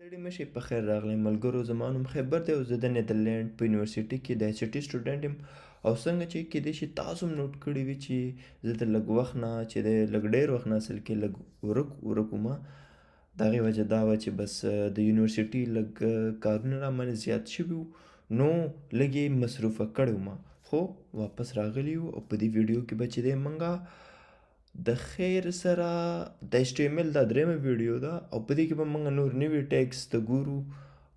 ستړي مشئ په خیر راغلی ملګرو زما نوم خیبر دی او زه د نیدرلینډ په یونیورسټي کې د ICT سټوډنټ یم او څنګه چې کیدای شي تاسو هم نوټ کړي وي چې زه د لږ وخت نه چې دی لږ ډېر وخت نه اصل کې لږ ورک ومه د هغې وجه دا وه چې بس د یونیورسټي لږ کارونه رامنې زیات شوي وو نو لږ یې مصروفه کړی ومه خو واپس راغلی یو او په دې ویډیو کې به چې دی موږ د خیر سره د HTML دا درېیمه ویډیو ده او په دې کې به موږ نور نوي ټیکس ته ګورو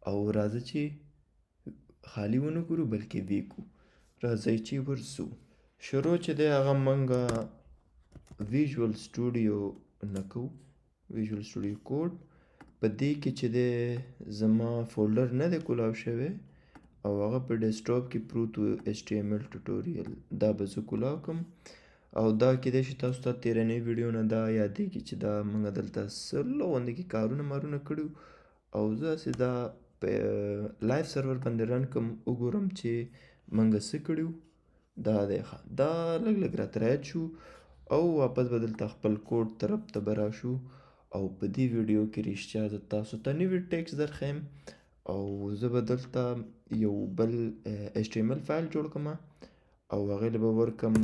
او راځه چې خالي ونه ګورو بلکې ویې کړو راځئ چې ورځو شروع چې دی هغه موږ ویژوال سټوډیو نه کوو ویژوال سټوډیو کوډ په دې کې چې دی زما فولډر نه دی کولاو شوی او هغه په ډیسکټاپ کې پروت و HTML ټوټوریل دا به زه کولاو کړم او دا کیدای شي تاسو ته تیرنۍ ویډیو نه دا یادېږي چې دا موږ دلته سلو غوندې کې کارونه مارونه کړي او زه هسې دا په لایف سرور باندې رن کړم وګورم چې موږ څه کړي دا دی ښه دا لږ راته رایت شو او واپس به دلته خپل کوډ طرف ته به راشو او په دې ویډیو کې رښتیا زه تاسو ته نوي ټیکس درښیم او زه به دلته یو بل HTML فایل جوړ کړم او هغې له به ورکړم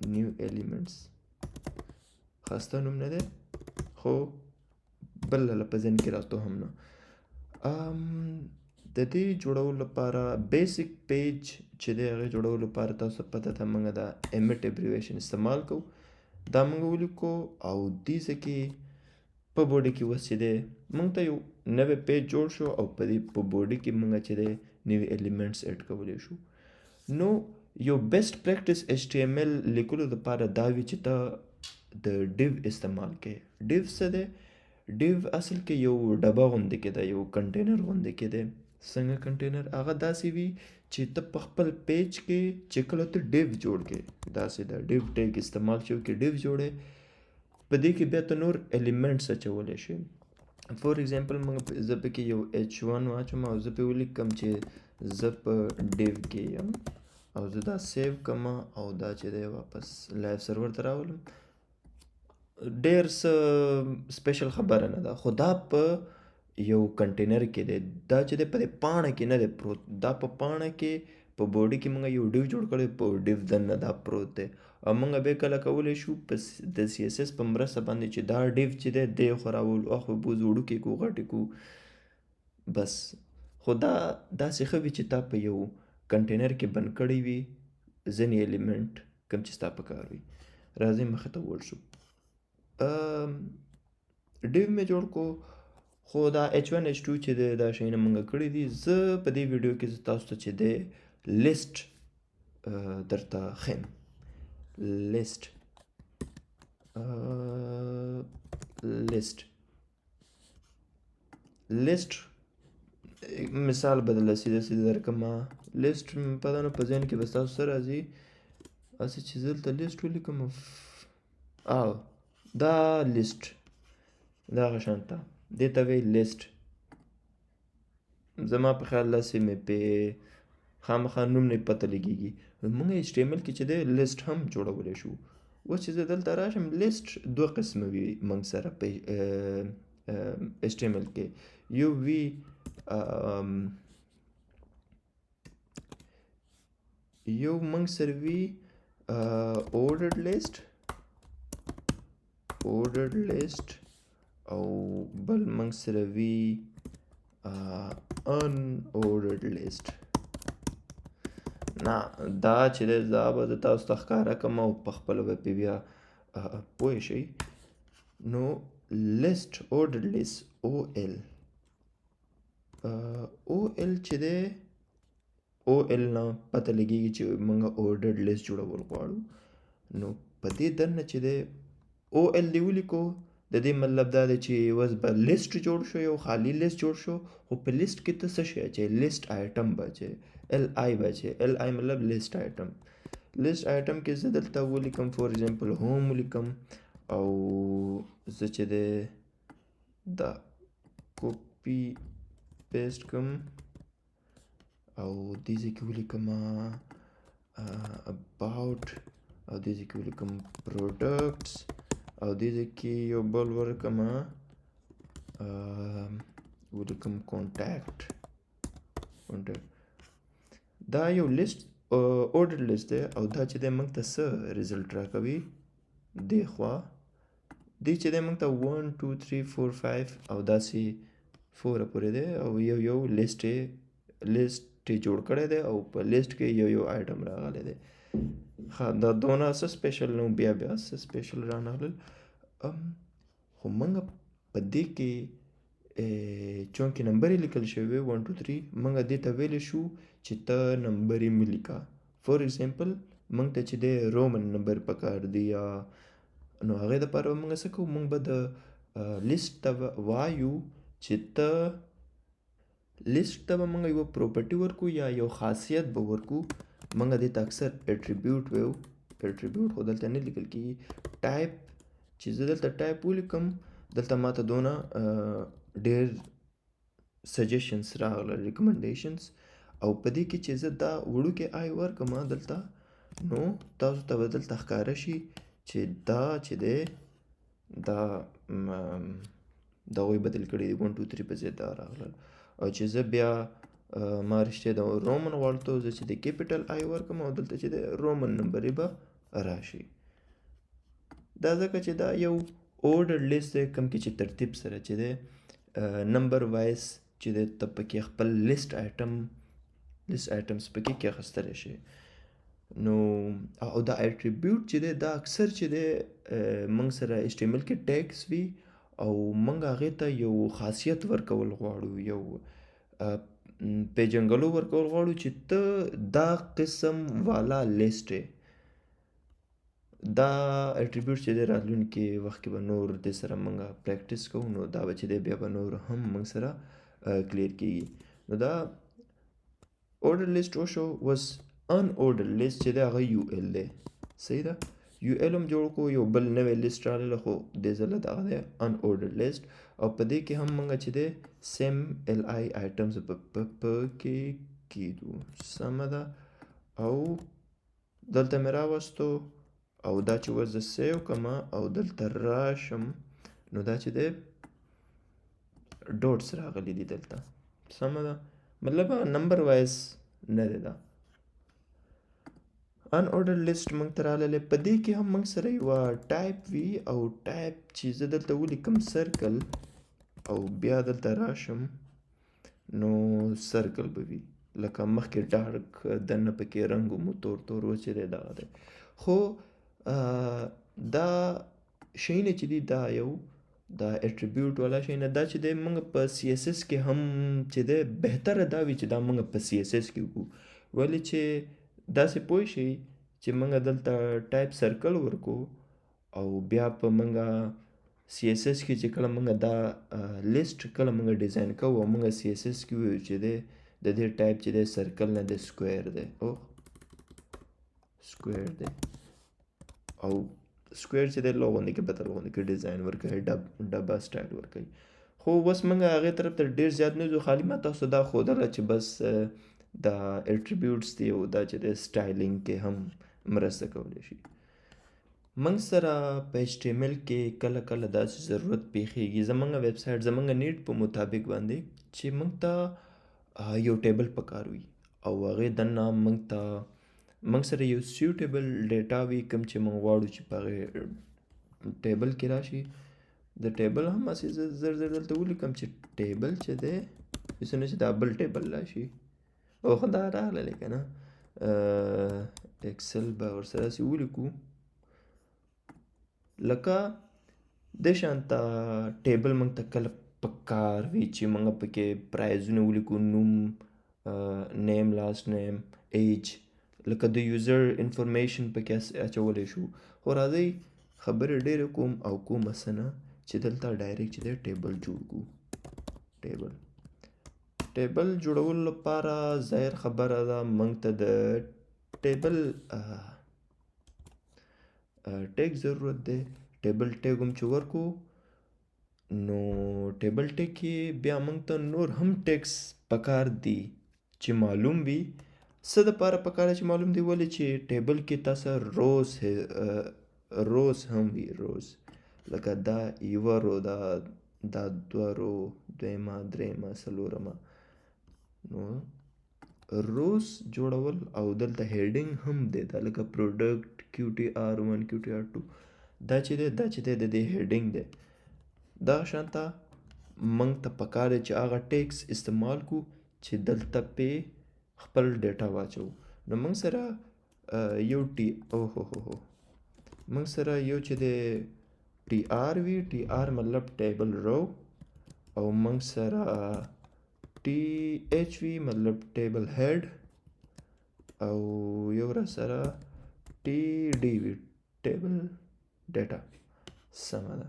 new elements خسته نوم نه دی خو بل له په ذهن کې راته هم نه د دې جوړولو لپاره بیسیک پیج چې دی هغې جوړولو لپاره تاسو پته ده موږ د emit abbreviation استعمال کوو دا موږ ولیکو او دې ځای کې په بوډي کې اوس چې دی موږ ته یو نوی پیج جوړ شو او په دې په بوډي کې موږ چې دی نوي ایلیمنټس ایډ کولی شو نو یو بیسټ پریکټس HTML لیکلو لپاره دا وي چې ته د ډیو استعمال کې ډیو څه دی ډیو اصل کې یو ډبه غوندې کې ده یو کنټینر غوندې کې دی څنګه کنټینر هغه داسې وي چې ته په خپل پیج کې چې کله ته ډیو جوړ کې داسې ده ډیو ټیګ استعمال شو کې ډیو جوړې په دې کې بیا ته نور ایلیمنټس اچولی شي فور ایگزامپل موږ زه پکې یو H1 واچوم او زه پې ولیکم چې زه په ډیو کې یم او زه دا سیو کړم او دا چې دی واپس لایف سرور ته راولم ډېر څه سپیشل خبره نه ده خو دا په یو کنټینر کې دی دا چې دی په دې پاڼه کې نه دی پروت دا په پاڼه کې په بوډي کې موږ یو ډیو جوړ کړی په ډیو دننه دا پروت دی او موږ بیا کله کولی شو په د CSS په مرسته باندې چې دا ډیو چې دی دی خو راولو اخو بوز وړوکې کړو غټې کړو بس خو دا داسې ښه وي چې تا په یو کنټینر کې بند کړی وي ځینې ایلیمنټ کوم چې ستا په کار وي راځئ مخې ته ووړ شو ډیو مې جوړ کو خو دا H1 H2 چې دی دا شیونه موږ کړي دي زه په دې ویډیو کې زه تاسو ته چې دی لیسټ درته ښیم لیسټ مثال بدل سیده درکړم لیسټ پته نه په ذهن کې به ستاسو څه راځي هسې چې زه دلته لیسټ ولیکم او دا لیسټ دغه شان ته دې ته وایي لیسټ زما په خیال داسې مې پې خامخا نوم نه پته لګېږي موږ HTML کې چې دی لیسټ هم جوړولی شو اوس چې زه دلته راشم لیسټ دوه قسمه وي موږ سره په HTML کې یو وي یو موږ سره وي ordered list او بل موږ سره وي unordered list نه دا چې دی دا به زه تاسو ته ښکاره کړم او په خپله به پې بیا پوه شئ نو لیسټ ordered list OL چې دی OL نه پته لګېږي چې موږ ordered list جوړول غواړو نو په دې دننه چې دی OL دې ولیکو د دې مطلب دا دی چې اوس به لیسټ جوړ شو یو خالي لیسټ جوړ شو خو په لیسټ کې ته څه شی اچوې لیسټ آیټم به اچوې LI به اچوې LI مطلب لیسټ آیټم کې زه دلته ولیکم فور ایگزامپل هوم ولیکم او زه چې دی دا کوپي پیسټ کړم او دې ځای کې ولیکم about او دې ځای کې ولیکم products او دې ځای کې یو بل ورکړم ته کوم کانټیکټ دا یو لیست order list دی او دا چې دی موږ ته څه ریزلټ راکوي دې خوا دې چې دی موږ ته 1 2 3 4 5 او داسې 4 پورې دی او یو لیست یې جوړ کړی دی او په لیست کې یو آیټم راغلی دی ښه دا دونه څه سپیشل نو بیا څه سپیشل رانغلل خو موږ په دې کې چونکې نمبر یې لیکل شوی 1 2 3 موږ دې ته ویلی شو چې ته نمبر یې مه لیکه فور ایگزامپل موږ ته چې دی رومن نمبر پکار دی یا نو هغې دپاره به موږ څه کوو موږ به د لیست ته وایو چې ته لیست ته به موږ یوه پروپرټي ورکو یا یو خاصیت به ورکو موږ دې ته اکثر اټریبیوټ ویو اټریبیوټ خو دلته نه لیکل کېږي ټایپ چې زه دلته ټایپ ولیکم دلته ماته دونه ډېر سجیشنس راغله ریکمنډیشنس او په دې کې چې زه دا وړوکی آی ورکم دلته نو تاسو ته به دلته ښکاره شي چې دا چې دی دا هغوی بدل کړي دي 1 2 3 په ځای دا راغلل او چې زه بیا ما رښتیا د رومن غواړم زه چې د کیپیټل آی ورکم او دلته چې د رومن نمبر یې به راشي دا ځکه چې دا یو order list دی کوم کې چې ترتیب سره چې دی نمبر وایز چې دی ته پکې خپل لیست آیټمز پکې کې اخیستلی شي نو او دا اټریبیوټ چې دی دا اکثر چې دی موږ سره HTML کې ټیګس وي او موږ هغې ته یو خاصیت ورکول غواړو یو پیژنګلو ورکول غواړو چې ته دا قسم والا لیست دی دا اټریبیوټ چې دی راتلونکي وخت کې به نور دې سره موږ پریکټس کوو نو دا به چې دی بیا به نور هم موږ سره کلیر کېږي نو دا order list وشو was unordered list چې دی هغه UL دی صحیح ده UL هم جوړ کړو یو بل نوی لیست راغله خو دې ځله دغه دی unordered list او په دې کې هم موږ چې دی سیم LI آیټمز په کې کېدو سمه ده او دلته مې راوستو او دا چې وز سیو کما او دلته راشم نو دا چې دی ډوټس راغلی دي دلته سمه ده مطلب نمبر وایز نه دی دا unordered list موږ ته راغلی په دې کې هم موږ سره یوه ټایپ وي او ټایپ چې زه دلته ولیکم سرکل او بیا دلته راشم نو سرکل به وي لکه مخکې ډارک دننه پکې رنګ مو تور و چې دی دغه دی خو دا شیونه چې دي دا یو دا اټریبیوټ والا شیونه دا چې دی موږ په CSS کې هم چې دی بهتره دا وي چې دا موږ په CSS کې وکړو ولې چې داسې پوه شئ چې موږ دلته ټایپ سرکل ورکو او بیا په موږ CSS کې چې کله موږ دا لیست کله موږ ډیزاین کوو او موږ CSS کې ویو چې دی د دې ټایپ چې دی سرکل نه دی سکویر دی او سکویر دی او سکویر چې دی لغوندې کې بدل غوندې کې ډیزاین ورکوي ډبه سټایل ورکوي خو بس موږ هغې طرف ته ډېر زیات نه ځو خالي ما تاسو دا ښودله چې بس دا اټریبیوټس دی او دا چې دی سټایلینګ کې هم مرسته کولی شي موږ سره په HTML کې کله کله داسې ضرورت پیښیږي زموږ ویبسایټ زموږ نیډ په مطابق باندې چې موږ ته یو ټیبل پکار وي او هغې دننه موږ سره یو سیوټیبل ډیټا وي کوم چې موږ غواړو چې په هغې ټیبل کې راشي د ټیبل هم هسې زه زر دلته ولیکم چې ټیبل چې دی هسې نه چې دا بل ټیبل راشي او خو دا راغلی که نه اکسل به ورسره هسې ولیکو لکه دې شانته ټیبل موږ ته کله پکار وي چې موږ پکې پرایزونه ولیکو نوم نیم لاست نیم ایج لکه د یوزر انفارمیشن پکې اچولی شو خو راځئ خبرې ډېرې کوم او کومه څه نه چې دلته ډایرکټ چې دی ټیبل جوړ کړو ټیبل جوړولو لپاره ظاهر خبره ده موږ ته د ټیبل ټیګ ضرورت دی ټیبل ټیګ هم چې ورکو نو ټیبل ټیګ کې بیا موږ ته نور هم ټیګس پکار دي چې معلوم وي څه دپاره پکار چې معلوم دی ولې چې ټیبل کې تاسو روز هم وي روز لکه دا یوه رو دا دا دوه رو، دویمه، دریمه، څلورمه. نو روز جوړول او دلته هیډینګ هم دی، دا لکه پروډکټ QTR1 QTR2 دا چې دی د دې هیډینګ دی. دغه شانته موږ ته پکار دی چې هغه ټیکس استعمال کو چې دلته پې خپل ډیټا واچو. نو موږ سره یو موږ سره یو چې دی TR وي، TR مطلب ټیبل رو، او موږ سره TH وي مطلب ټیبل هیډ، او یو را سره TD وي ټیبل ډیټا. سمه ده.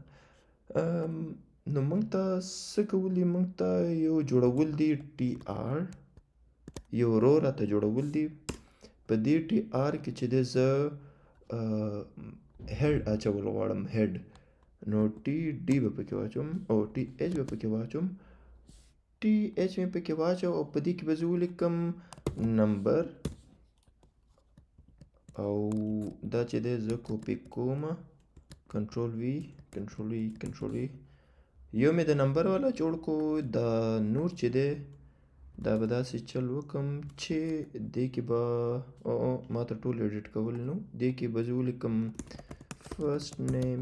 نو موږ ته څه کول دي؟ موږ ته یو جوړول دي TR، یو رو راته جوړول دي. په دې TR کې چې دی زه هیډ اچول غواړم، هیډ. نو TD به پکې واچوم او TH به پکې واچوم. TH مې پکې واچو او په دې کې به زه ولیکم نمبر، او دا چې دی زه کوپی کوم، کنټرول وي. یو مې د نمبر والا جوړ کو. دا نور چې دی دا به داسې چل وکم چې دې کې به ما ته ټول ایډیټ کول نو دې کې به زه ولیکم فرست نیم،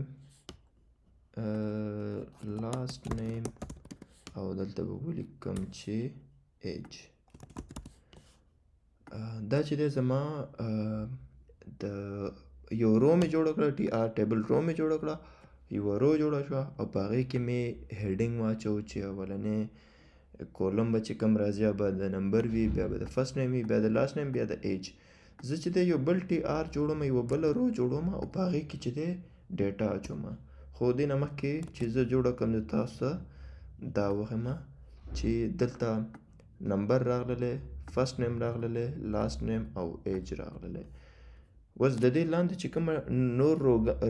لاست نیم، او دلته به ولیکم چې ایج. دا چې دی زما د یو رو مې جوړه کړه، TR ټیبل رو مې جوړه کړه، یوه رو جوړه شوه او په هغې کې مې هیډینګ واچو چې اولنی کولم به چې کوم راځي به د نمبر وي، بیا به د فرست نیم وي، بیا د لاست نیم، بیا د ایج. زه چې دی یو بل TR جوړوم، یوه بله رو جوړوم او په هغې کې چې دی ډیټا اچوم. خو دې نه مخکې چې زه جوړه کړم د تاسو ته دا وښیم چې دلته نمبر راغلی، فرست نیم راغلی، لاست نیم او ایج راغلی. اوس د دې لاندې چې کومه نور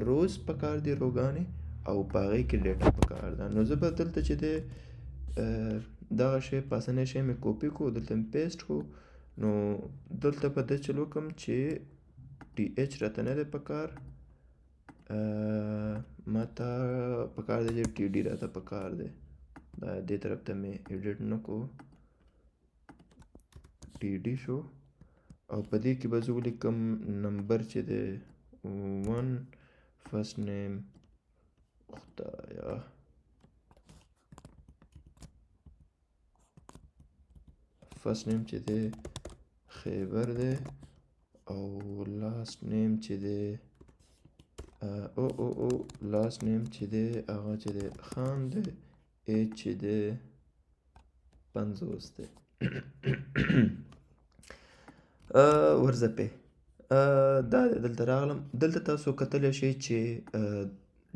روز پکار دي، روګانې، او په هغې کې ډیټا پکار ده. نو زه به دلته چې دی دغه شی پاسنی شی مې کوپی کو، دلته مې پیسټ کو. نو دلته به دا چل وکړم چې TH راته نه دی پکار، ما ته پکار دی چې TD راته پکار دی. دا دې طرف ته مې ایډیټ نه کو، TD شو. او په دې کې به زه ولیکم نمبر چې دی 1، فرست نیم، خدایا فرست نیم چې دی خیبر دی، او لاست نیم چې دی لاست نیم چې دی هغه چې دی خان دی، ایج چې دی 50 دی. ورځپې دا دلته راغلم. دلته تاسو کتلی شئ چې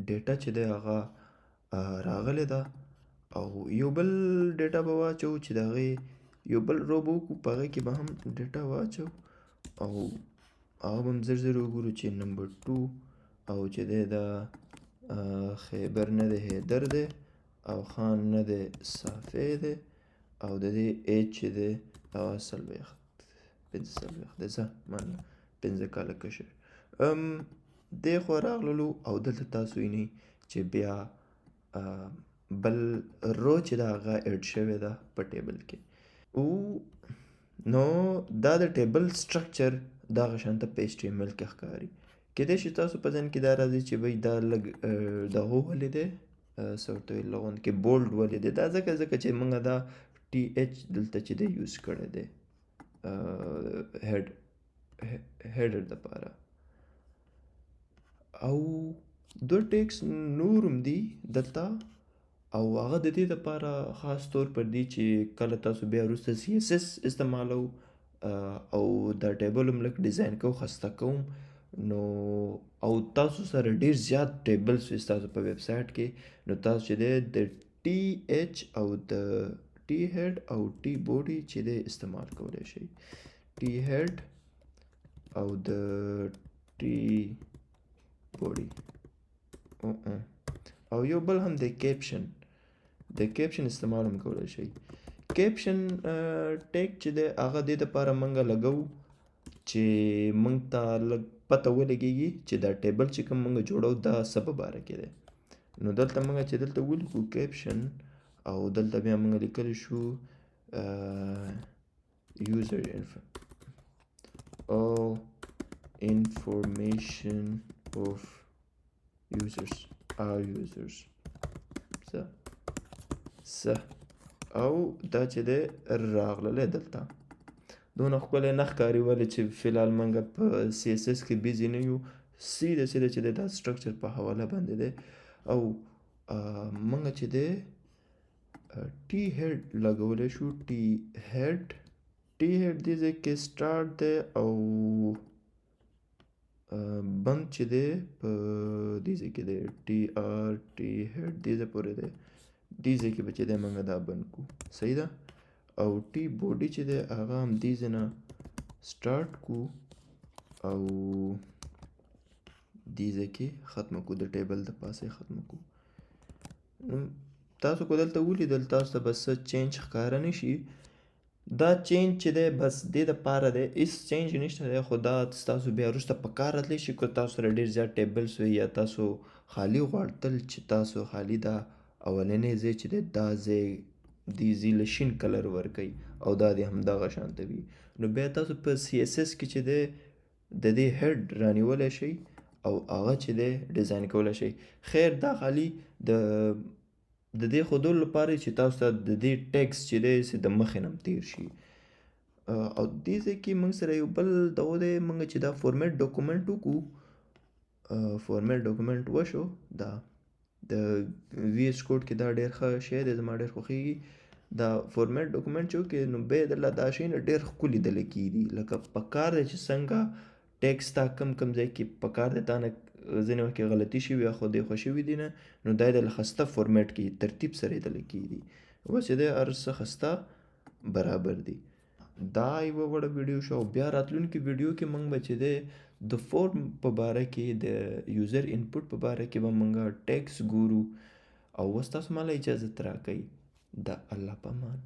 ډیټا چې دی هغه راغلی ده، او یو بل ډیټا به واچو چې د هغې یو بل رو به وکړو، په هغې کې به هم ډیټا واچو او هغه به هم زر زر وګورو چې نمبر 2 او چې دی دا خیبر نه دی، حیدر دی، او خان نه دی، صافی دی، او د دې ایج چې دی هغه 40 دی. زه مننه 15 کاله کشر. دې خوا راغللو او دلته تاسو وینئ چې بیا بل رو چې ده هغه ایډ شوې ده په ټیبل کې. نو دا د ټیبل سټرکچر دغه شانته په HTML کې ښکاري. کیدای شي تاسو په ذهن کې دا راځي چې بھئی دا لږ دغه ولې دی، څه ورته وایي لغون کې بولډ ولې دی. دا ځکه چې موږ دا TH دلته چې دی یوز کړی دی هیډر دپاره. او دوه ټیکس نور هم دي دلته، او هغه د دې دپاره خاص طور پر دي چې کله تاسو بیا وروسته CSS استعمالو او دا ټیبل هم لږ ډیزاین کوو، خسته کوم، نو او تاسو سره ډیر زیات ټیبلز وي ستاسو په ویب سایټ کې، نو تاسو چې دی د TH او د T head او T body چې دی استعمال کولی شئ. T head او د T body او یو بل هم د کیپشن استعمال هم کولی شئ. کیپشن ټیک چې دی هغه دې دپاره موږ لګوو چې موږ ته لږ پته ولګېږي چې دا ټیبل چې کوم موږ جوړو دا څه په باره کې دی. نو دلته موږ چې دلته ولیکو کیپشن او دلته بیا موږ لیکلی شو user all information of users are users څه او دا چې دی راغللی دلته دونه ښکلی نه ښکاري ولې چې فلحال موږ په CSS کې بیزي نه یو سیده چې دی دا سټرکچر په حواله باندې دی او موږ چې دی ټي هیډ لګولی شو ټي هیډ دې ځای کې سټارټ دی او بند چې دی په دې ځای کې دی ټي هیډ دې ځای پورې دی دې ځای کې به چې دی موږ دا بند کو صحیح ده او ټي بوډي چې دی هغه هم دې ځای نه سټارټ کو او دې ځای کې ختمه کو د ټیبل د پاسه ختمه کو تاسو کو دلته ولیدل تاسو ته بس چینج ښکاره نه شي دا چینج چې دی بس دې دپاره دی هېڅ چینج نشته دی خو دا ستاسو بیا وروسته په کار راتلی شي که تاسو سره ډېر زیات ټیبلز وي یا تاسو خالي غواړتل چې تاسو خالي دا اولنی ځای چې دی دا ځای دې ځي له شین کلر ورکوي او دا دې همدغه شانته وي نو بیا تاسو په CSS کې چې دی د دې هیډ رانیولی شئ او هغه چې دی ډیزاین کولی شئ خیر دا خالي د دې ښودلو لپاره چې تاسو ته د دې ټیکس چې دی چې د مخې نه تیر شي او دې ځای کې موږ سره یو بل دغه دی موږ چې دا فورمیټ ډاکومنټ وکړو فورمیټ ډاکومنټ وشو دا د VS کوډ کې دا ډېر ښه شی دی زما ډېر خوښیږي دا فورمیټ ډاکومنټ چې وکړې نو بیا درله دا شیونه ډېر ښکلي دله کېږي لکه په کار دی چې څنګه ټیکس تا کم ځای کې په کار دی تا نه ځینې وخت کې غلطي شوي یا خو دې خوا شوي دي نه نو دا یې دله ښایسته فورمیټ کې ترتیب سره یې دله کېږي بس چې دی هر څه ښایسته برابر دي دا یوه وړه ویډیو شو او بیا راتلونکي ویډیو کې موږ به چې دی د فورم په باره کې د یوزر انپوټ په باره کې به موږ ټیکس ګورو او اوس تاسو ماله اجازت راکئ د الله په امان